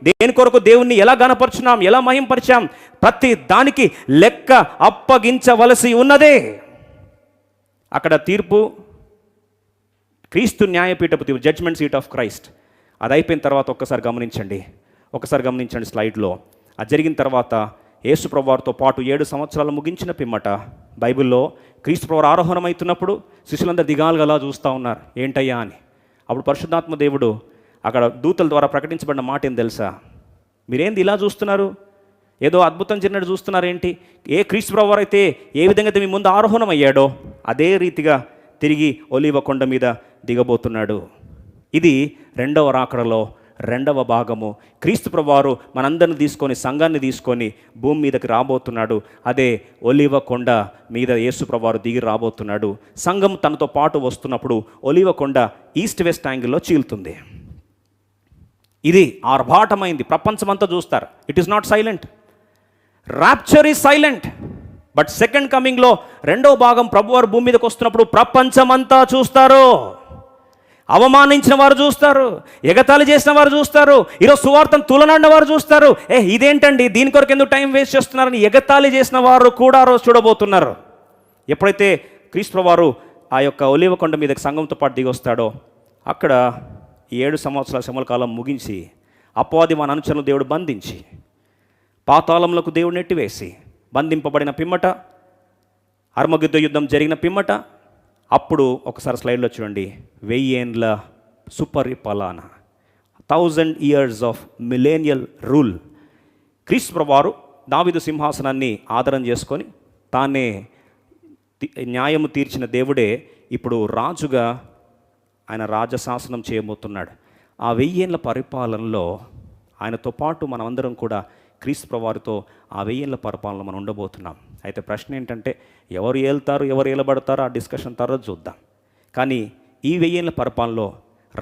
దేని కొరకు దేవుణ్ణి ఎలా గణపరుచున్నాం, ఎలా మహింపరిచాం, ప్రతి దానికి లెక్క అప్పగించవలసి ఉన్నదే. అక్కడ తీర్పు క్రీస్తు న్యాయపీఠపు తీర్పు, జడ్జ్మెంట్ సీట్ ఆఫ్ క్రైస్ట్. అది అయిపోయిన తర్వాత ఒకసారి గమనించండి స్లైడ్లో. అది జరిగిన తర్వాత యేసు ప్రభువారితో పాటు 7 సంవత్సరాలు ముగించిన పిమ్మట బైబిల్లో క్రీస్తు ప్రభువారు ఆరోహణమవుతున్నప్పుడు శిష్యులందరూ దిగాలుగా అలా చూస్తూ ఉన్నారు, ఏంటయ్యా అని. అప్పుడు పరిశుద్ధాత్మ దేవుడు అక్కడ దూతల ద్వారా ప్రకటించబడిన మాట ఏం తెలుసా? మీరేంది ఇలా చూస్తున్నారు, ఏదో అద్భుతం జరిగినట్టు చూస్తున్నారు ఏంటి? ఏ క్రీస్తు ప్రభువారు అయితే ఏ విధంగా అయితే మీ ముందు ఆరోహణం అయ్యాడో అదే రీతిగా తిరిగి ఒలీవ కొండ మీద దిగబోతున్నాడు. ఇది 2వ రాకడలో 2వ భాగము. క్రీస్తు ప్రభువారు మనందరిని తీసుకొని, సంఘాన్ని తీసుకొని భూమి మీదకి రాబోతున్నాడు. అదే ఒలీవ కొండ మీద యేసు ప్రభువారు దిగి రాబోతున్నాడు. సంఘం తనతో పాటు వస్తున్నప్పుడు ఒలీవ కొండ ఈస్ట్ వెస్ట్ యాంగిల్లో చీలుతుంది. ఇది ఆర్భాటమైంది, ప్రపంచమంతా చూస్తారు. It is not silent. Rapture is silent. But second కమింగ్లో 2వ భాగం ప్రభువారు భూమి మీదకి వస్తున్నప్పుడు ప్రపంచమంతా చూస్తారు. అవమానించిన వారు చూస్తారు, ఎగతాళి చేసిన వారు చూస్తారు, ఈరోజు సువార్తను తులనాడిన వారు చూస్తారు. ఇదేంటండి, దీని కొరకు ఎందుకు టైం వేస్ట్ చేస్తున్నారని ఎగతాళి చేసిన వారు కూడా రోజు చూడబోతున్నారు. ఎప్పుడైతే క్రీస్తు ప్రభువారు ఆ యొక్క ఒలీవ కొండ మీదకి సంఘంతో పాటు దిగి వస్తాడో అక్కడ 7 సంవత్సరాల శ్రమల కాలం ముగించి అపవాది మన అనుచరులను దేవుడు బంధించి పాతాళంలోకి దేవుడు నెట్టివేసి బంధింపబడిన పిమ్మట, అర్మగిద్ద యుద్ధం జరిగిన పిమ్మట, అప్పుడు ఒకసారి స్లైడ్లో చూడండి, 1000 ఏండ్ల సుపరిపాలన, 1000 years ఆఫ్ మిలేనియల్ రూల్. క్రీస్తు ప్రభువారు దావీదు సింహాసనాన్ని ఆదరణ చేసుకొని తానే న్యాయము తీర్చిన దేవుడే ఇప్పుడు రాజుగా ఆయన రాజశాసనం చేయబోతున్నాడు. ఆ 1000 ఏండ్ల పరిపాలనలో ఆయనతో పాటు మనమందరం కూడా క్రీస్తు ప్రభువారితో ఆ 1000 ఏండ్ల పరిపాలన మనం ఉండబోతున్నాం. అయితే ప్రశ్న ఏంటంటే, ఎవరు ఏళ్తారు, ఎవరు ఏలబడతారో ఆ డిస్కషన్ తర్వాత చూద్దాం. కానీ ఈ 1000 ఏండ్ల పరిపాలనలో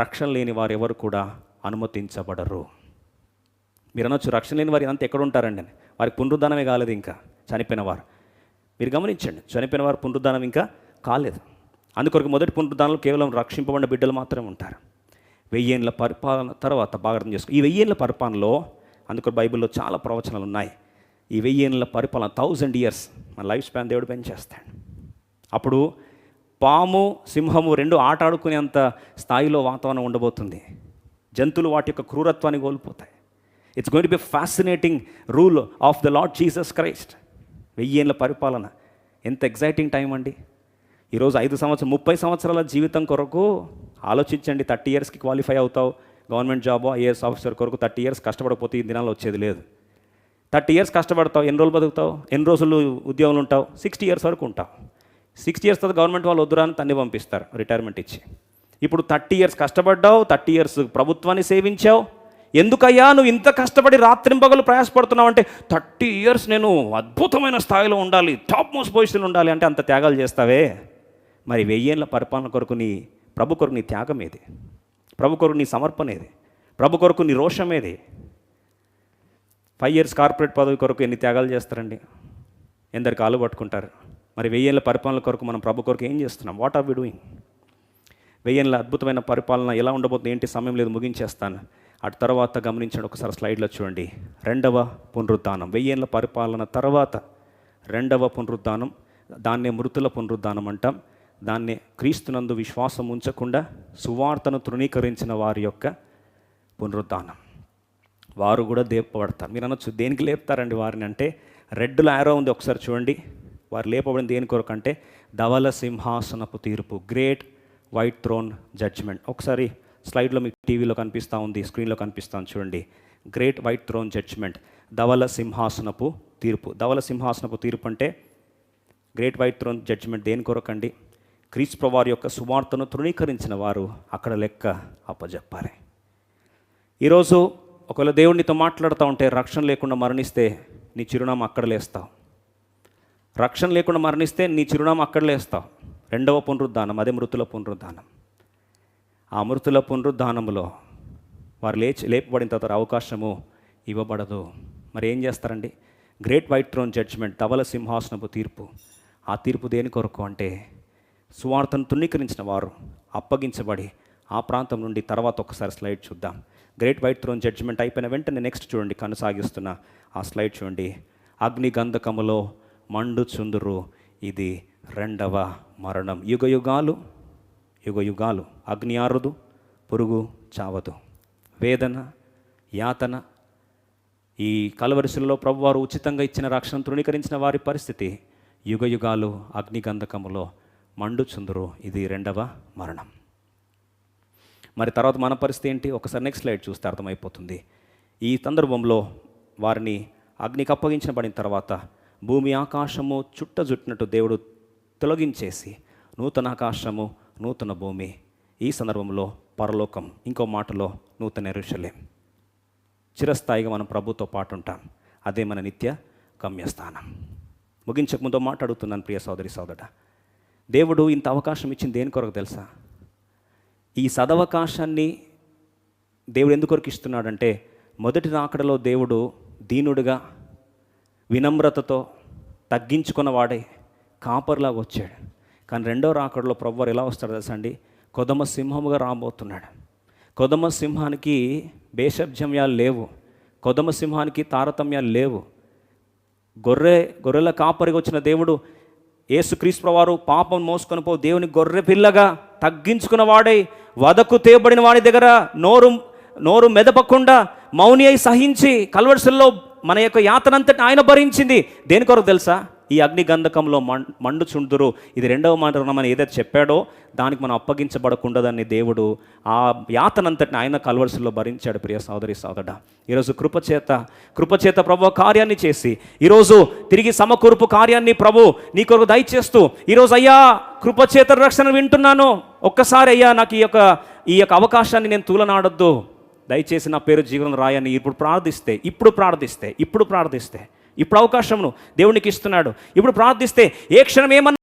రక్షణ లేని వారు ఎవరు కూడా అనుమతించబడరు. మీరు అనొచ్చు, రక్షణ లేని వారు అంతా ఎక్కడ ఉంటారండి అని. వారికి పునరుద్ధానమే కాలేదు, ఇంకా చనిపోయిన వారు. మీరు గమనించండి, చనిపోయిన వారు పునరుద్ధానం ఇంకా కాలేదు. అందుకొరకు మొదటి పునరుద్ధానంలో కేవలం రక్షింపబడిన బిడ్డలు మాత్రమే ఉంటారు. 1000 ఏండ్ల పరిపాలన తర్వాత బాగా అర్థం చేసుకో. ఈ 1000 ఏండ్ల పరిపాలనలో అందుకొరకు బైబిల్లో చాలా ప్రవచనాలు ఉన్నాయి. ఈ 1000 ఏండ్ల పరిపాలన 1000 years మన లైఫ్ స్పాన్ దేవుడు పెంచేస్తాడు. అప్పుడు పాము సింహము 2 ఆట ఆడుకునేంత స్థాయిలో వాతావరణం ఉండబోతుంది. జంతువులు వాటి యొక్క క్రూరత్వాన్ని కోల్పోతాయి. It's going to be fascinating rule of the Lord Jesus Christ. 1000 ఏండ్ల పరిపాలన ఎంత ఎగ్జైటింగ్ టైం అండి. ఈరోజు 30 సంవత్సరాల జీవితం కొరకు ఆలోచించండి. 30 yearsకి క్వాలిఫై అవుతావు, గవర్నమెంట్ జాబో ఐఏఎస్ ఆఫీసర్ కొరకు 30 years కష్టపడకపోతే ఈ దినాల్లో వచ్చేది లేదు. 30 years కష్టపడతావు, ఎన్ని రోజులు బతుకుతావు, ఎన్ని రోజులు ఉద్యోగంలో ఉంటావు? 60 years వరకు ఉంటావు. 60 years తర్వాత గవర్నమెంట్ వాళ్ళు వద్దురా అని తన్ని పంపిస్తారు రిటైర్మెంట్ ఇచ్చి. ఇప్పుడు 30 years కష్టపడ్డావు, 30 years ప్రభుత్వాన్ని సేవించావు. ఎందుకయ్యా నువ్వు ఇంత కష్టపడి రాత్రింపగలు ప్రయాసపడుతున్నావు అంటే, 30 years నేను అద్భుతమైన స్థాయిలో ఉండాలి, టాప్ మోస్ట్ పొజిషన్లో ఉండాలి అంటే అంత త్యాగాలు చేస్తావే. మరి 1000 ఏండ్ల పరిపాలన కొరకు నీ ప్రభు కొరకు నీ త్యాగం ఏది? ప్రభు కొరకు నీ సమర్పణ ఏది? ప్రభు కొరకు నీ రోషం ఏది? 5 years కార్పొరేట్ పదవి కొరకు ఎన్ని త్యాగాలు చేస్తారండి? ఎందరికి కాలు పట్టుకుంటారు. మరి 1000 ఏండ్ల పరిపాలన కొరకు మనం ప్రభు కొరకు ఏం చేస్తున్నాం? What are we doing? 1000 ఏండ్ల అద్భుతమైన పరిపాలన ఎలా ఉండబోతుంది ఏంటి? సమయం లేదు, ముగించేస్తాను. అటు తర్వాత గమనించండి, ఒకసారి స్లైడ్లో చూడండి. 2వ పునరుద్ధానం, 1000 ఏండ్ల పరిపాలన తర్వాత 2వ పునరుద్ధానం. దాన్నే మృతుల పునరుద్ధానం అంటాం. దాన్నే క్రీస్తునందు విశ్వాసం ఉంచకుండా సువార్తను తృణీకరించిన వారి యొక్క పునరుద్ధానం. వారు కూడా లేపబడతారు. మీరు అనొచ్చు, దేనికి లేపుతారండి వారిని అంటే, రెడ్లో యారో ఉంది, ఒకసారి చూడండి. వారు లేపబడిన దేని కొరకు అంటే, ధవల సింహాసనపు తీర్పు, గ్రేట్ వైట్ థ్రోన్ జడ్జ్మెంట్. ఒకసారి స్లైడ్లో మీకు టీవీలో కనిపిస్తూ ఉంది, స్క్రీన్లో కనిపిస్తాను చూడండి. గ్రేట్ వైట్ థ్రోన్ జడ్జ్మెంట్, ధవల సింహాసనపు తీర్పు. ధవల సింహాసనపు తీర్పు అంటే గ్రేట్ వైట్ థ్రోన్ జడ్జ్మెంట్ దేని కొరకండి? క్రీస్తు ప్రభువారి యొక్క సువార్తను తృణీకరించిన వారు అక్కడ లెక్క అప్పజెప్పాలి. ఈరోజు ఒకవేళ దేవుడినితో మాట్లాడుతూ ఉంటే, రక్షణ లేకుండా మరణిస్తే నీ చిరునామా అక్కడ లేస్తావు. రక్షణ లేకుండా మరణిస్తే నీ చిరునామా అక్కడ లేస్తావు. 2వ పునరుద్ధానం, అదే మృతుల పునరుద్ధానం. ఆ మృతుల పునరుద్ధానంలో వారు లేపబడిన తర్వాత అవకాశము ఇవ్వబడదు. మరి ఏం చేస్తారండి? గ్రేట్ వైట్ థ్రోన్ జడ్జ్మెంట్, ధవల సింహాసనపు తీర్పు. ఆ తీర్పు దేని కొరకు అంటే, సువార్తను తృణీకరించిన వారు అప్పగించబడి ఆ ప్రాంతం నుండి, తర్వాత ఒకసారి స్లైడ్ చూద్దాం, గ్రేట్ వైట్ థ్రోన్ జడ్జిమెంట్ అయిపోయిన వెంటనే నెక్స్ట్ చూడండి, కొనసాగిస్తున్న ఆ స్లైడ్ చూడండి. అగ్ని గంధకములో మండుచుందురు, ఇది రెండవ మరణం. యుగ యుగాలు అగ్ని ఆరుదు, పురుగు చావదు. వేదన, యాతన, ఈ కలవరిశిలలో ప్రభువారు ఉచితంగా ఇచ్చిన రక్షణ తృణీకరించిన వారి పరిస్థితి యుగ యుగాలు అగ్నిగంధకములో మండుచుందురు, ఇది రెండవ మరణం. మరి తర్వాత మన పరిస్థితి ఏంటి? ఒకసారి నెక్స్ట్ స్లైడ్ చూస్తే అర్థమైపోతుంది. ఈ సందర్భంలో వారిని అగ్నికి అప్పగించబడిన తర్వాత భూమి ఆకాశము చుట్టజుట్టినట్టు దేవుడు తొలగించేసి నూతన ఆకాశము నూతన భూమి, ఈ సందర్భంలో పరలోకం, ఇంకో మాటలో నూతన యెరూషలేం, చిరస్థాయిగా మనం ప్రభుతో పాటు ఉంటాం. అదే మన నిత్య గమ్యస్థానం. ముగించక ముందు మాట అడుగుతున్నాను ప్రియ సోదరి సోదరుడా, దేవుడు ఇంత అవకాశం ఇచ్చింది దేని కొరకు తెలుసా? ఈ సదవకాశాన్ని దేవుడు ఎందుకొరకు ఇస్తున్నాడంటే, మొదటి రాకడలో దేవుడు దీనుడిగా వినమ్రతతో తగ్గించుకున్న వాడే కాపర్లాగా వచ్చాడు. కానీ రెండో రాకడలో ప్రభువారు ఎలా వస్తాడు తెలుసా అండి? కొదమ సింహముగా రాబోతున్నాడు. కొదమ సింహానికి భేషజమ్యాలు లేవు, కొదమ సింహానికి తారతమ్యాలు లేవు. గొర్రెల కాపరిగా వచ్చిన దేవుడు యేసుక్రీస్తు వారు పాపం మోసుకొని దేవుని గొర్రె పిల్లగా తగ్గించుకున్న వాడై వదకు తేబడిన వాడి దగ్గర నోరు మెదపకుండా మౌని అయి సహించి కల్వరిశిలలో మన యొక్క యాతనంతటి ఆయన భరించింది. దేని కొరకు తెలుసా? ఈ అగ్ని గంధకంలో మండుచుందురు, ఇది రెండవ మరణం అని ఏదైతే చెప్పాడో దానికి మనం అప్పగించబడకుండదని దేవుడు ఆ యాతనంతటిని ఆయన కల్వరిశిలలో భరించాడు. ప్రియ సోదరి సోదరుడా, ఈరోజు కృపచేత ప్రభు కార్యాన్ని చేసి ఈరోజు తిరిగి సమకూర్పు కార్యాన్ని ప్రభు నీ కొరకు దయచేస్తూ ఈరోజు అయ్యా కృపచేత రక్షణ వింటున్నాను, ఒక్కసారి అయ్యా నాకు ఈ యొక్క అవకాశాన్ని నేను తూలనాడొద్దు, దయచేసి నా పేరు జీవనం రాయని ఇప్పుడు ప్రార్థిస్తే ఇప్పుడు అవకాశంను దేవునికి ఇస్తున్నాడు. ఇప్పుడు ప్రార్థిస్తే ఏ క్షణం ఏమన్నా